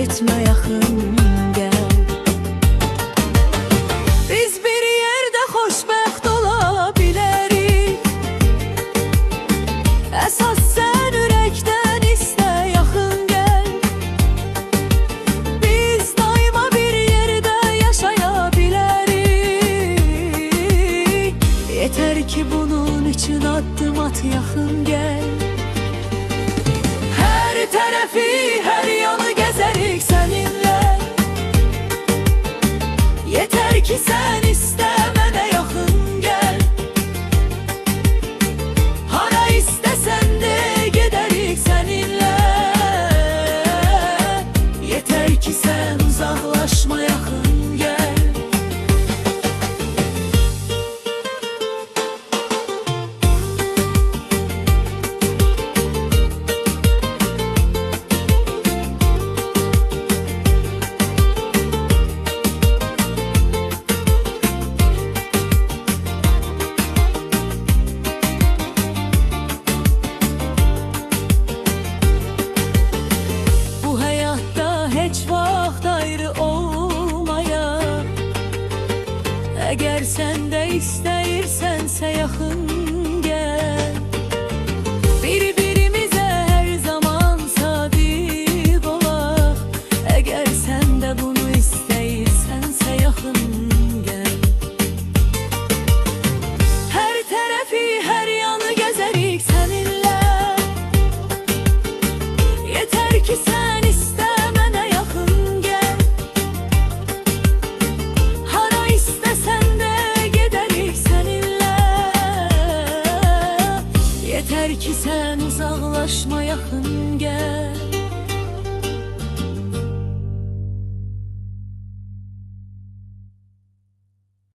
etme, yaxın gel. Biz bir yerde xoşbəxt ola bilərik. Əsas sən ürəkdən istə, yaxın gəl. Biz daima bir yerdə yaşaya bilərik. Yeter ki bunun için addım at, yaxın gəl. Her tarafı, her yanı gezerik seninle. Yeter ki sen iste, mənə yaxın gel. Hara istesen de giderik seninle. Yeter ki sen uzaklaşma, yaxın gel. Heç vaxt ayrı olmaya. Əgər sən də istəyirsənsə, yaxın gəl. Bir-birimizə hər zaman sadiq olaq. Əgər sən də bunu istəyirsənsə, yaxın gəl. Hər tərəfi, hər yanı gəzərik səninlə. Yeter ki sən istə, yeter ki sen uzaklaşma, yaxın